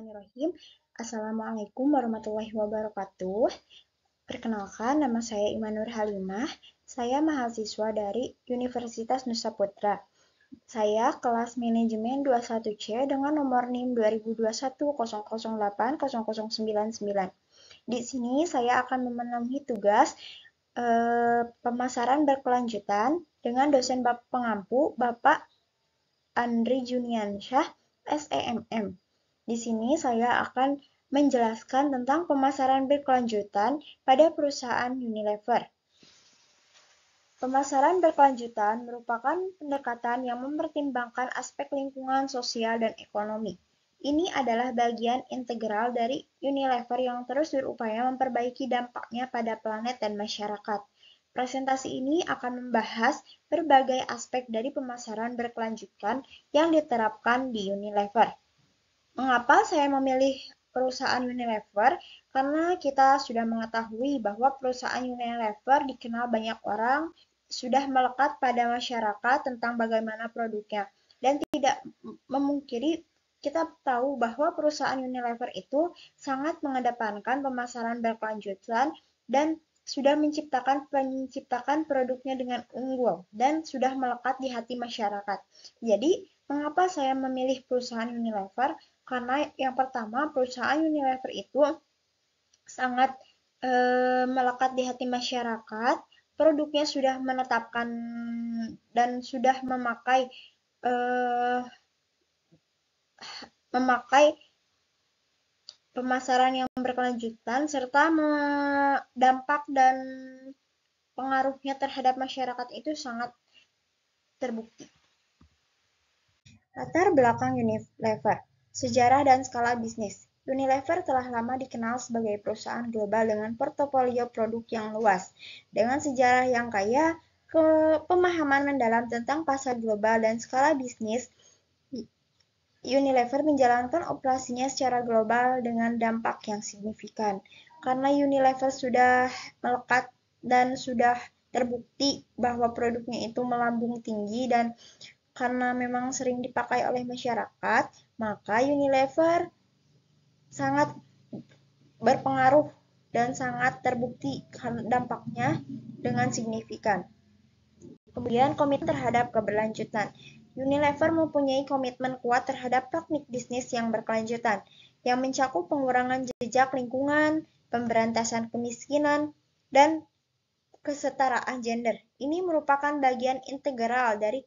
Bismillahirrahmanirrahim. Assalamualaikum warahmatullahi wabarakatuh. Perkenalkan, nama saya Imanur Halimah. Saya mahasiswa dari Universitas Nusa Putra. Saya kelas manajemen 21C dengan nomor NIM 202100800099. Di sini saya akan memenuhi tugas pemasaran berkelanjutan dengan dosen pengampu Bapak Andri Juniansyah, SEMM. Di sini saya akan menjelaskan tentang pemasaran berkelanjutan pada perusahaan Unilever. Pemasaran berkelanjutan merupakan pendekatan yang mempertimbangkan aspek lingkungan, sosial, dan ekonomi. Ini adalah bagian integral dari Unilever yang terus berupaya memperbaiki dampaknya pada planet dan masyarakat. Presentasi ini akan membahas berbagai aspek dari pemasaran berkelanjutan yang diterapkan di Unilever. Mengapa saya memilih perusahaan Unilever? Karena kita sudah mengetahui bahwa perusahaan Unilever dikenal banyak orang, sudah melekat pada masyarakat tentang bagaimana produknya. Dan tidak memungkiri kita tahu bahwa perusahaan Unilever itu sangat mengedepankan pemasaran berkelanjutan dan sudah menciptakan produknya dengan unggul dan sudah melekat di hati masyarakat. Jadi, mengapa saya memilih perusahaan Unilever? Karena yang pertama, perusahaan Unilever itu sangat melekat di hati masyarakat, produknya sudah menetapkan dan sudah memakai pemasaran yang berkelanjutan serta dampak dan pengaruhnya terhadap masyarakat itu sangat terbukti. Latar belakang Unilever, sejarah dan skala bisnis. Unilever telah lama dikenal sebagai perusahaan global dengan portofolio produk yang luas. Dengan sejarah yang kaya, pemahaman mendalam tentang pasar global dan skala bisnis, Unilever menjalankan operasinya secara global dengan dampak yang signifikan. Karena Unilever sudah melekat dan sudah terbukti bahwa produknya itu melambung tinggi dan karena memang sering dipakai oleh masyarakat, maka Unilever sangat berpengaruh dan sangat terbukti dampaknya dengan signifikan. Kemudian komitmen terhadap keberlanjutan. Unilever mempunyai komitmen kuat terhadap teknik bisnis yang berkelanjutan, yang mencakup pengurangan jejak lingkungan, pemberantasan kemiskinan, dan kesetaraan gender. Ini merupakan bagian integral dari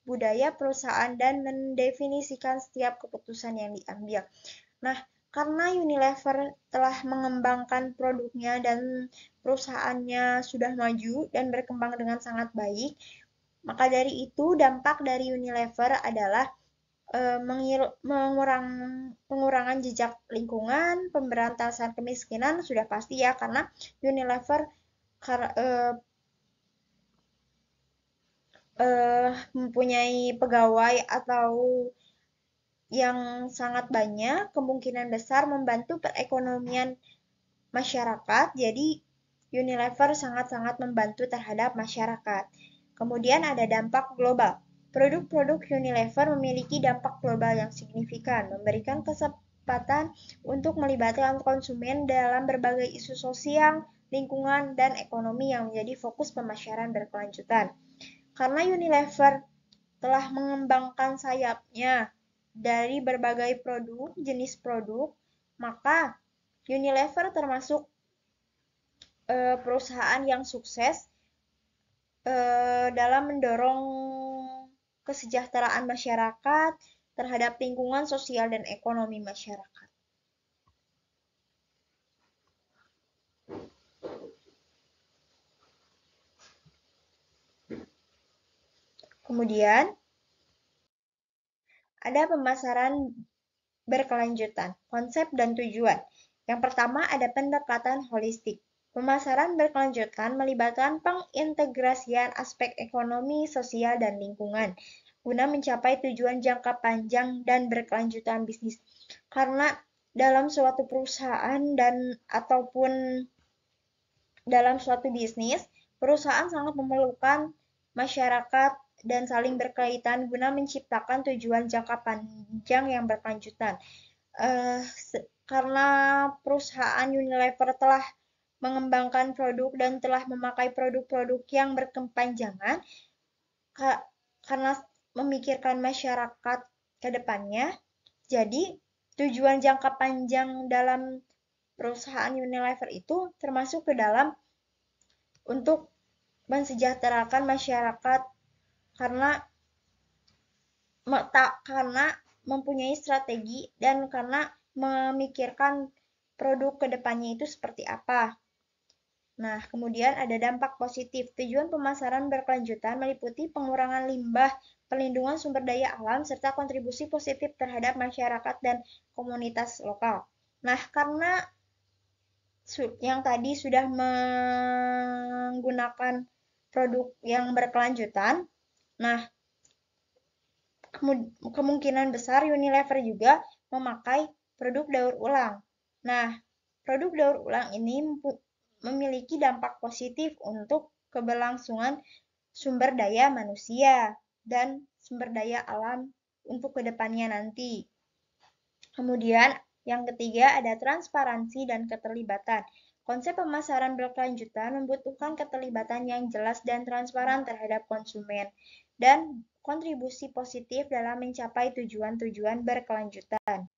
budaya perusahaan dan mendefinisikan setiap keputusan yang diambil. Nah, karena Unilever telah mengembangkan produknya dan perusahaannya sudah maju dan berkembang dengan sangat baik, maka dari itu dampak dari Unilever adalah pengurangan jejak lingkungan, pemberantasan kemiskinan sudah pasti ya, karena Unilever mempunyai pegawai atau yang sangat banyak, kemungkinan besar membantu perekonomian masyarakat. Jadi Unilever sangat-sangat membantu terhadap masyarakat. Kemudian ada dampak global. Produk-produk Unilever memiliki dampak global yang signifikan, memberikan kesempatan untuk melibatkan konsumen dalam berbagai isu sosial, lingkungan, dan ekonomi yang menjadi fokus pemasaran berkelanjutan. Karena Unilever telah mengembangkan sayapnya dari berbagai jenis produk, maka Unilever termasuk perusahaan yang sukses dalam mendorong kesejahteraan masyarakat terhadap lingkungan sosial dan ekonomi masyarakat. Kemudian, ada pemasaran berkelanjutan, konsep dan tujuan. Yang pertama ada pendekatan holistik. Pemasaran berkelanjutan melibatkan pengintegrasian aspek ekonomi, sosial, dan lingkungan guna mencapai tujuan jangka panjang dan berkelanjutan bisnis. Karena dalam suatu perusahaan ataupun dalam suatu bisnis, perusahaan sangat memerlukan masyarakat dan saling berkaitan guna menciptakan tujuan jangka panjang yang berkelanjutan. Karena perusahaan Unilever telah mengembangkan produk dan telah memakai produk-produk yang berkepanjangan, karena memikirkan masyarakat ke depannya, jadi tujuan jangka panjang dalam perusahaan Unilever itu termasuk ke dalam untuk mensejahterakan masyarakat karena karena mempunyai strategi dan karena memikirkan produk ke depannya itu seperti apa. Nah, kemudian ada dampak positif. Tujuan pemasaran berkelanjutan meliputi pengurangan limbah, perlindungan sumber daya alam, serta kontribusi positif terhadap masyarakat dan komunitas lokal. Nah, karena yang tadi sudah menggunakan produk yang berkelanjutan, nah kemungkinan besar Unilever juga memakai produk daur ulang. Nah, produk daur ulang ini memiliki dampak positif untuk keberlangsungan sumber daya manusia dan sumber daya alam untuk kedepannya nanti. Kemudian yang ketiga ada transparansi dan keterlibatan. Konsep pemasaran berkelanjutan membutuhkan keterlibatan yang jelas dan transparan terhadap konsumen dan kontribusi positif dalam mencapai tujuan-tujuan berkelanjutan.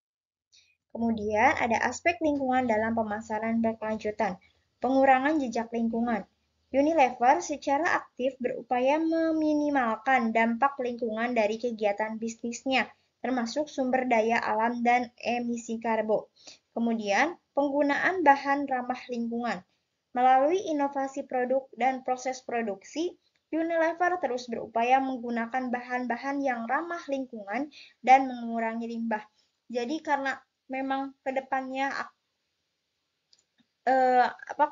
Kemudian ada aspek lingkungan dalam pemasaran berkelanjutan. Pengurangan jejak lingkungan. Unilever secara aktif berupaya meminimalkan dampak lingkungan dari kegiatan bisnisnya, termasuk sumber daya alam dan emisi karbo. Kemudian, penggunaan bahan ramah lingkungan. Melalui inovasi produk dan proses produksi, Unilever terus berupaya menggunakan bahan-bahan yang ramah lingkungan dan mengurangi limbah. Jadi karena memang kedepannya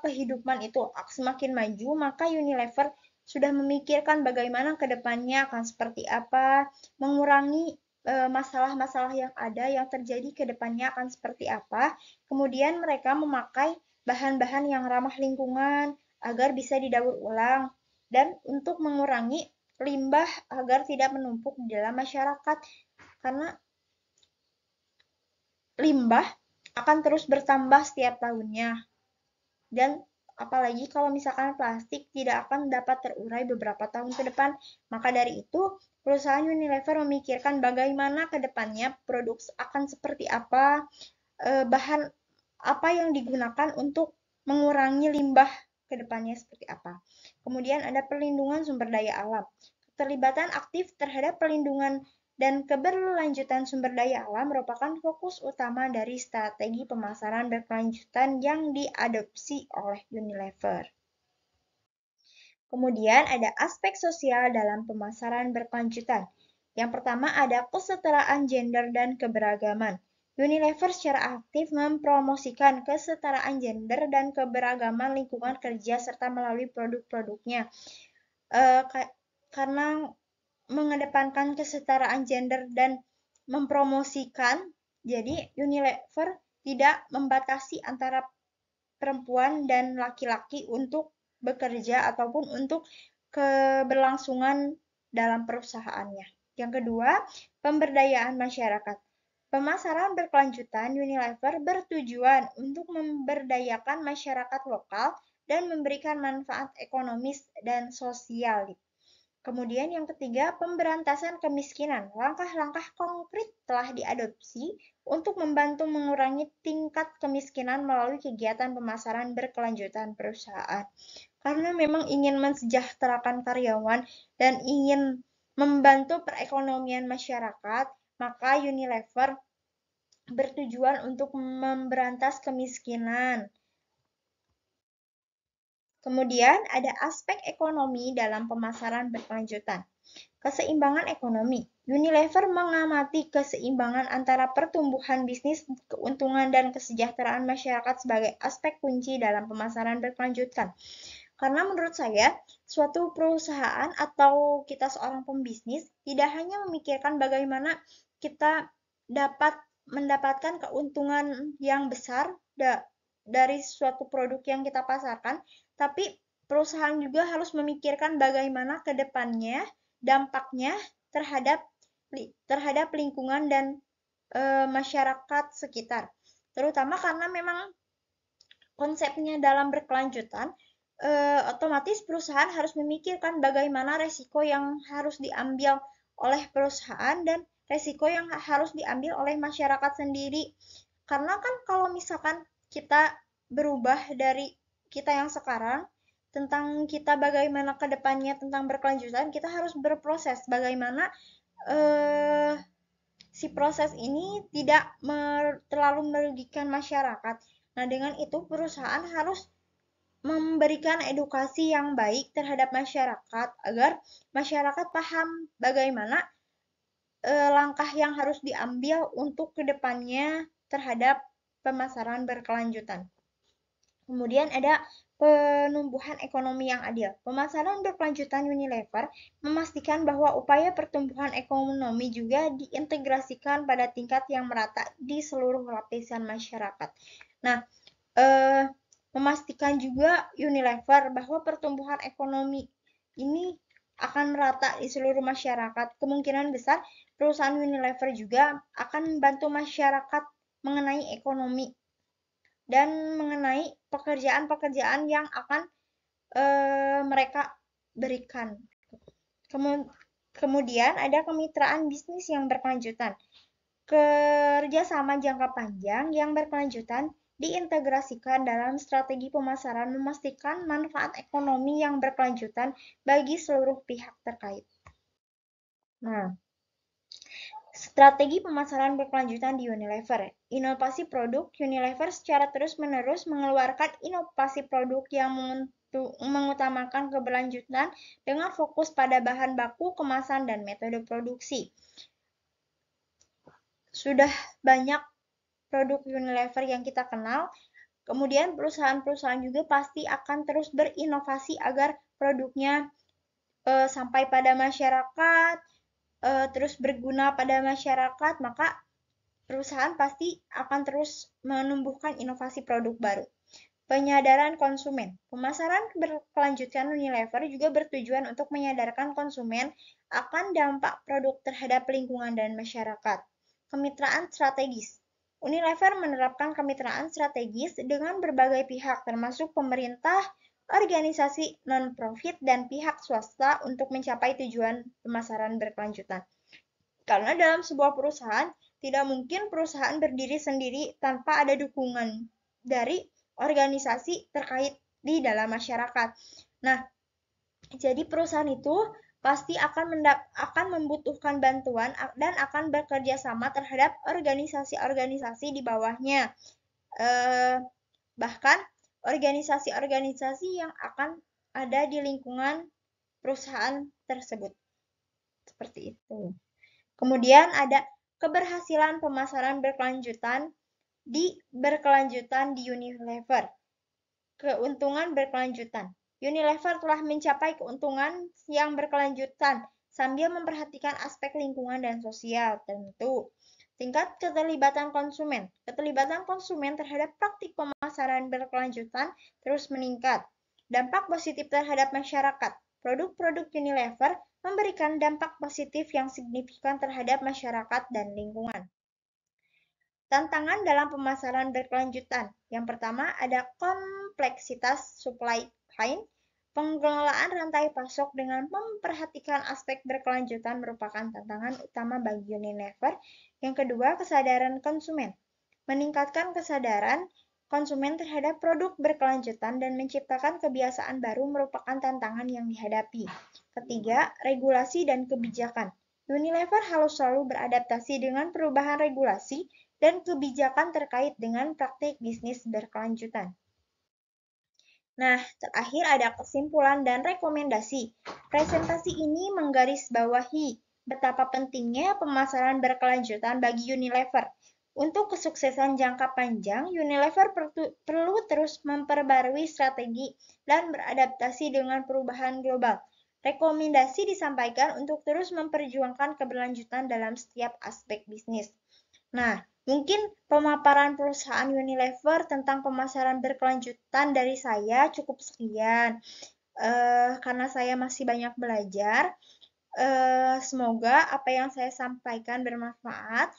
kehidupan itu semakin maju, maka Unilever sudah memikirkan bagaimana kedepannya akan seperti apa, mengurangi masalah-masalah yang ada yang terjadi kedepannya akan seperti apa. Kemudian mereka memakai bahan-bahan yang ramah lingkungan agar bisa didaur ulang dan untuk mengurangi limbah agar tidak menumpuk di dalam masyarakat karena limbah akan terus bertambah setiap tahunnya. Dan apalagi kalau misalkan plastik tidak akan dapat terurai beberapa tahun ke depan. Maka dari itu, perusahaan Unilever memikirkan bagaimana ke depannya produk akan seperti apa, bahan apa yang digunakan untuk mengurangi limbah ke depannya seperti apa. Kemudian ada perlindungan sumber daya alam. Keterlibatan aktif terhadap perlindungan dan keberlanjutan sumber daya alam merupakan fokus utama dari strategi pemasaran berkelanjutan yang diadopsi oleh Unilever. Kemudian ada aspek sosial dalam pemasaran berkelanjutan. Yang pertama ada kesetaraan gender dan keberagaman. Unilever secara aktif mempromosikan kesetaraan gender dan keberagaman lingkungan kerja serta melalui produk-produknya. Karena mengedepankan kesetaraan gender dan mempromosikan, jadi Unilever tidak membatasi antara perempuan dan laki-laki untuk bekerja ataupun untuk keberlangsungan dalam perusahaannya. Yang kedua, pemberdayaan masyarakat. Pemasaran berkelanjutan Unilever bertujuan untuk memberdayakan masyarakat lokal dan memberikan manfaat ekonomis dan sosial. Kemudian yang ketiga, pemberantasan kemiskinan. Langkah-langkah konkret telah diadopsi untuk membantu mengurangi tingkat kemiskinan melalui kegiatan pemasaran berkelanjutan perusahaan. Karena memang ingin mensejahterakan karyawan dan ingin membantu perekonomian masyarakat, maka Unilever bertujuan untuk memberantas kemiskinan. Kemudian ada aspek ekonomi dalam pemasaran berkelanjutan. Keseimbangan ekonomi. Unilever mengamati keseimbangan antara pertumbuhan bisnis, keuntungan, dan kesejahteraan masyarakat sebagai aspek kunci dalam pemasaran berkelanjutan. Karena menurut saya, suatu perusahaan atau kita seorang pembisnis tidak hanya memikirkan bagaimana kita dapat mendapatkan keuntungan yang besar dari suatu produk yang kita pasarkan, tapi perusahaan juga harus memikirkan bagaimana ke depannya dampaknya terhadap lingkungan dan masyarakat sekitar. Terutama karena memang konsepnya dalam berkelanjutan, otomatis perusahaan harus memikirkan bagaimana resiko yang harus diambil oleh perusahaan dan resiko yang harus diambil oleh masyarakat sendiri. Karena kan kalau misalkan kita berubah dari kita yang sekarang, tentang kita bagaimana ke depannya tentang berkelanjutan, kita harus berproses bagaimana si proses ini tidak terlalu merugikan masyarakat. Nah, dengan itu perusahaan harus memberikan edukasi yang baik terhadap masyarakat agar masyarakat paham bagaimana langkah yang harus diambil untuk kedepannya terhadap pemasaran berkelanjutan. Kemudian ada penumbuhan ekonomi yang adil. Pemasaran berkelanjutan Unilever memastikan bahwa upaya pertumbuhan ekonomi juga diintegrasikan pada tingkat yang merata di seluruh lapisan masyarakat. Nah, memastikan juga Unilever bahwa pertumbuhan ekonomi ini akan merata di seluruh masyarakat. Kemungkinan besar perusahaan Unilever juga akan membantu masyarakat mengenai ekonomi dan mengenai pekerjaan-pekerjaan yang akan mereka berikan. Kemudian ada kemitraan bisnis yang berkelanjutan. Kerjasama jangka panjang yang berkelanjutan diintegrasikan dalam strategi pemasaran memastikan manfaat ekonomi yang berkelanjutan bagi seluruh pihak terkait. Nah, strategi pemasaran berkelanjutan di Unilever. Inovasi produk, Unilever secara terus-menerus mengeluarkan inovasi produk yang mengutamakan keberlanjutan dengan fokus pada bahan baku, kemasan, dan metode produksi. Sudah banyak produk Unilever yang kita kenal, kemudian perusahaan-perusahaan juga pasti akan terus berinovasi agar produknya sampai pada masyarakat, terus berguna pada masyarakat, maka perusahaan pasti akan terus menumbuhkan inovasi produk baru. Penyadaran konsumen. Pemasaran berkelanjutan Unilever juga bertujuan untuk menyadarkan konsumen akan dampak produk terhadap lingkungan dan masyarakat. Kemitraan strategis. Unilever menerapkan kemitraan strategis dengan berbagai pihak termasuk pemerintah, organisasi non-profit, dan pihak swasta untuk mencapai tujuan pemasaran berkelanjutan. Karena dalam sebuah perusahaan, tidak mungkin perusahaan berdiri sendiri tanpa ada dukungan dari organisasi terkait di dalam masyarakat. Nah, jadi perusahaan itu pasti akan membutuhkan bantuan dan akan bekerja sama terhadap organisasi-organisasi di bawahnya. Bahkan organisasi-organisasi yang akan ada di lingkungan perusahaan tersebut. Seperti itu. Kemudian ada keberhasilan pemasaran berkelanjutan di Unilever. Keuntungan berkelanjutan. Unilever telah mencapai keuntungan yang berkelanjutan sambil memperhatikan aspek lingkungan dan sosial tentu. Tingkat keterlibatan konsumen. Keterlibatan konsumen terhadap praktik pemasaran berkelanjutan terus meningkat. Dampak positif terhadap masyarakat. Produk-produk Unilever memberikan dampak positif yang signifikan terhadap masyarakat dan lingkungan. Tantangan dalam pemasaran berkelanjutan. Yang pertama ada kompleksitas supply chain. Pengelolaan rantai pasok dengan memperhatikan aspek berkelanjutan merupakan tantangan utama bagi Unilever. Yang kedua, kesadaran konsumen. Meningkatkan kesadaran konsumen terhadap produk berkelanjutan dan menciptakan kebiasaan baru merupakan tantangan yang dihadapi. Ketiga, regulasi dan kebijakan. Unilever harus selalu beradaptasi dengan perubahan regulasi dan kebijakan terkait dengan praktik bisnis berkelanjutan. Nah, terakhir ada kesimpulan dan rekomendasi. Presentasi ini menggarisbawahi betapa pentingnya pemasaran berkelanjutan bagi Unilever. Untuk kesuksesan jangka panjang, Unilever perlu terus memperbarui strategi dan beradaptasi dengan perubahan global. Rekomendasi disampaikan untuk terus memperjuangkan keberlanjutan dalam setiap aspek bisnis. Nah, mungkin pemaparan perusahaan Unilever tentang pemasaran berkelanjutan dari saya cukup sekian. Karena saya masih banyak belajar, semoga apa yang saya sampaikan bermanfaat.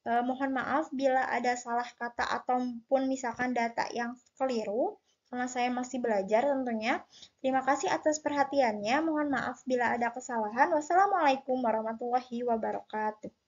Mohon maaf bila ada salah kata ataupun misalkan data yang keliru, karena saya masih belajar tentunya. Terima kasih atas perhatiannya. Mohon maaf bila ada kesalahan. Wassalamualaikum warahmatullahi wabarakatuh.